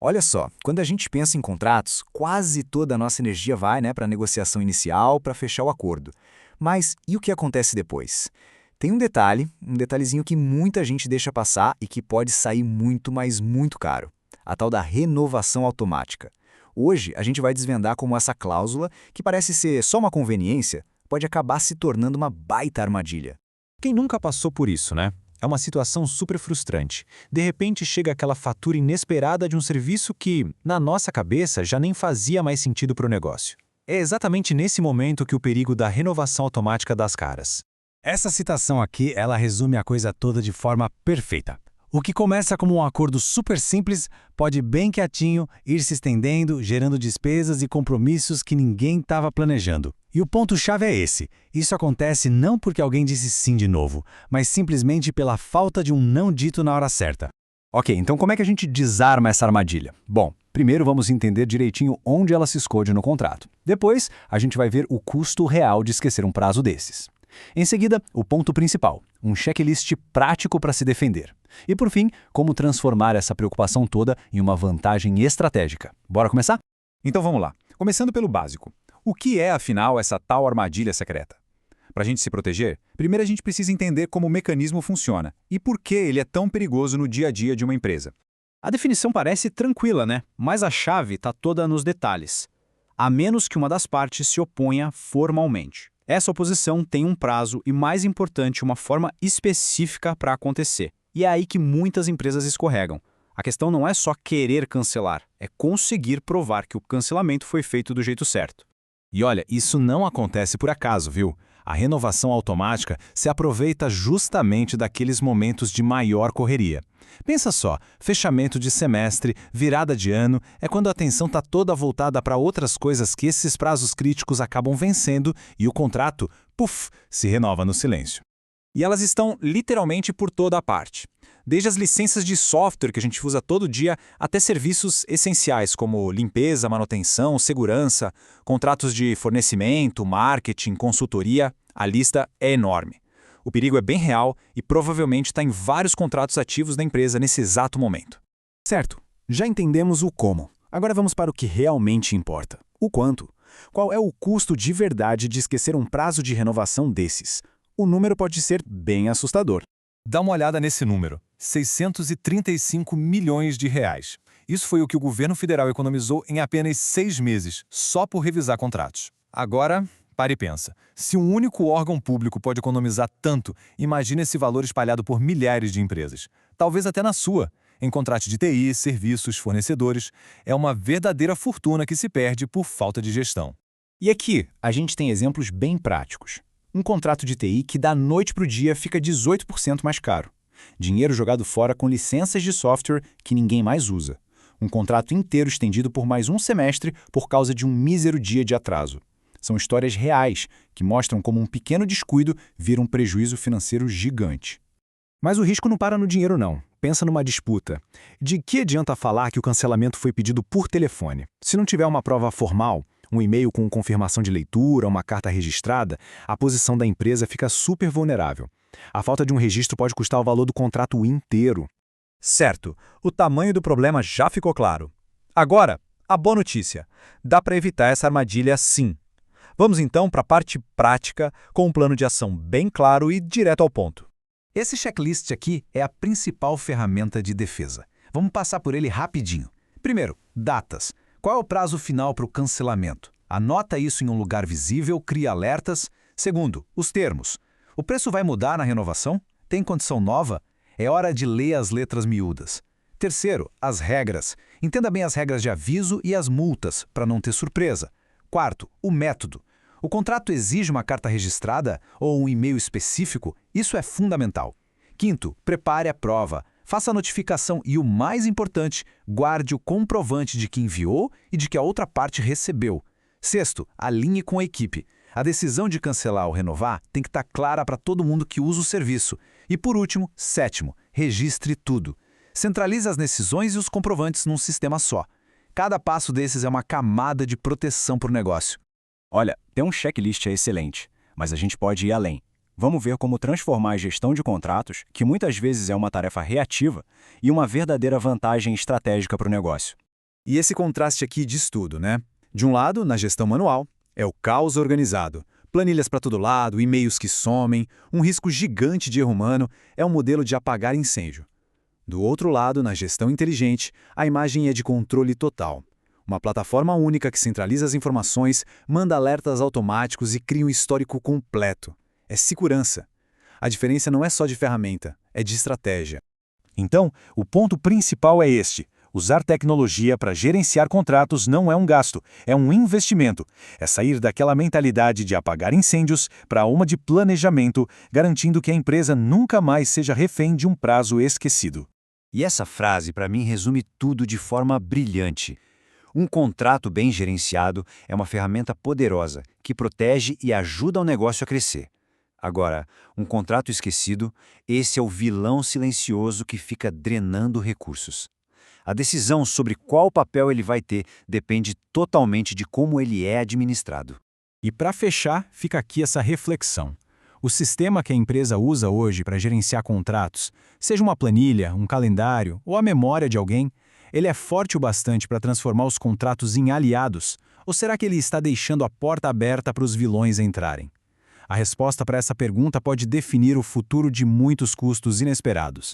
Olha só, quando a gente pensa em contratos, quase toda a nossa energia vai, para a negociação inicial, para fechar o acordo. Mas e o que acontece depois? Tem um detalhezinho que muita gente deixa passar e que pode sair muito, mas muito caro. A tal da renovação automática. Hoje, a gente vai desvendar como essa cláusula, que parece ser só uma conveniência, pode acabar se tornando uma baita armadilha. Quem nunca passou por isso, né? É uma situação super frustrante. De repente chega aquela fatura inesperada de um serviço que, na nossa cabeça, já nem fazia mais sentido para o negócio. É exatamente nesse momento que o perigo da renovação automática dá as caras. Essa citação aqui, ela resume a coisa toda de forma perfeita. O que começa como um acordo super simples pode bem quietinho ir se estendendo, gerando despesas e compromissos que ninguém estava planejando. E o ponto-chave é esse. Isso acontece não porque alguém disse sim de novo, mas simplesmente pela falta de um não dito na hora certa. Ok, então como é que a gente desarma essa armadilha? Bom, primeiro vamos entender direitinho onde ela se esconde no contrato. Depois, a gente vai ver o custo real de esquecer um prazo desses. Em seguida, o ponto principal, um checklist prático para se defender. E por fim, como transformar essa preocupação toda em uma vantagem estratégica. Bora começar? Então vamos lá. Começando pelo básico. O que é, afinal, essa tal armadilha secreta? Para a gente se proteger, primeiro a gente precisa entender como o mecanismo funciona e por que ele é tão perigoso no dia a dia de uma empresa. A definição parece tranquila, né? Mas a chave está toda nos detalhes. A menos que uma das partes se oponha formalmente. Essa oposição tem um prazo e, mais importante, uma forma específica para acontecer. E é aí que muitas empresas escorregam. A questão não é só querer cancelar, é conseguir provar que o cancelamento foi feito do jeito certo. E olha, isso não acontece por acaso, viu? A renovação automática se aproveita justamente daqueles momentos de maior correria. Pensa só, fechamento de semestre, virada de ano, é quando a atenção está toda voltada para outras coisas que esses prazos críticos acabam vencendo e o contrato, puf, se renova no silêncio. E elas estão literalmente por toda a parte. Desde as licenças de software que a gente usa todo dia, até serviços essenciais como limpeza, manutenção, segurança, contratos de fornecimento, marketing, consultoria, a lista é enorme. O perigo é bem real e provavelmente está em vários contratos ativos da empresa nesse exato momento. Certo, já entendemos o como. Agora vamos para o que realmente importa. O quanto. Qual é o custo de verdade de esquecer um prazo de renovação desses? O número pode ser bem assustador. Dá uma olhada nesse número, 635 milhões de reais. Isso foi o que o governo federal economizou em apenas 6 meses, só por revisar contratos. Agora, pare e pensa. Se um único órgão público pode economizar tanto, imagine esse valor espalhado por milhares de empresas. Talvez até na sua. Em contratos de TI, serviços, fornecedores. É uma verdadeira fortuna que se perde por falta de gestão. E aqui, a gente tem exemplos bem práticos. Um contrato de TI que da noite para o dia fica 18% mais caro. Dinheiro jogado fora com licenças de software que ninguém mais usa. Um contrato inteiro estendido por mais um semestre por causa de um mísero dia de atraso. São histórias reais que mostram como um pequeno descuido vira um prejuízo financeiro gigante. Mas o risco não para no dinheiro não. Pensa numa disputa. De que adianta falar que o cancelamento foi pedido por telefone? Se não tiver uma prova formal, um e-mail com confirmação de leitura, uma carta registrada, a posição da empresa fica super vulnerável. A falta de um registro pode custar o valor do contrato inteiro. Certo, o tamanho do problema já ficou claro. Agora, a boa notícia. Dá para evitar essa armadilha sim. Vamos então para a parte prática, com um plano de ação bem claro e direto ao ponto. Esse checklist aqui é a principal ferramenta de defesa. Vamos passar por ele rapidinho. Primeiro, datas. Qual é o prazo final para o cancelamento? Anota isso em um lugar visível, cria alertas. Segundo, os termos. O preço vai mudar na renovação? Tem condição nova? É hora de ler as letras miúdas. Terceiro, as regras. Entenda bem as regras de aviso e as multas, para não ter surpresa. Quarto, o método. O contrato exige uma carta registrada ou um e-mail específico? Isso é fundamental. Quinto, prepare a prova. Faça a notificação e, o mais importante, guarde o comprovante de que enviou e de que a outra parte recebeu. Sexto, alinhe com a equipe. A decisão de cancelar ou renovar tem que estar clara para todo mundo que usa o serviço. E por último, sétimo, registre tudo. Centralize as decisões e os comprovantes num sistema só. Cada passo desses é uma camada de proteção para o negócio. Olha, ter um checklist é excelente, mas a gente pode ir além. Vamos ver como transformar a gestão de contratos, que muitas vezes é uma tarefa reativa, em uma verdadeira vantagem estratégica para o negócio. E esse contraste aqui diz tudo, né? De um lado, na gestão manual, é o caos organizado. Planilhas para todo lado, e-mails que somem, um risco gigante de erro humano, é um modelo de apagar incêndio. Do outro lado, na gestão inteligente, a imagem é de controle total. Uma plataforma única que centraliza as informações, manda alertas automáticos e cria um histórico completo. É segurança. A diferença não é só de ferramenta, é de estratégia. Então, o ponto principal é este. Usar tecnologia para gerenciar contratos não é um gasto, é um investimento. É sair daquela mentalidade de apagar incêndios para uma de planejamento, garantindo que a empresa nunca mais seja refém de um prazo esquecido. E essa frase, para mim, resume tudo de forma brilhante. Um contrato bem gerenciado é uma ferramenta poderosa que protege e ajuda o negócio a crescer. Agora, um contrato esquecido, esse é o vilão silencioso que fica drenando recursos. A decisão sobre qual papel ele vai ter depende totalmente de como ele é administrado. E para fechar, fica aqui essa reflexão. O sistema que a empresa usa hoje para gerenciar contratos, seja uma planilha, um calendário ou a memória de alguém, ele é forte o bastante para transformar os contratos em aliados? Ou será que ele está deixando a porta aberta para os vilões entrarem? A resposta para essa pergunta pode definir o futuro de muitos custos inesperados.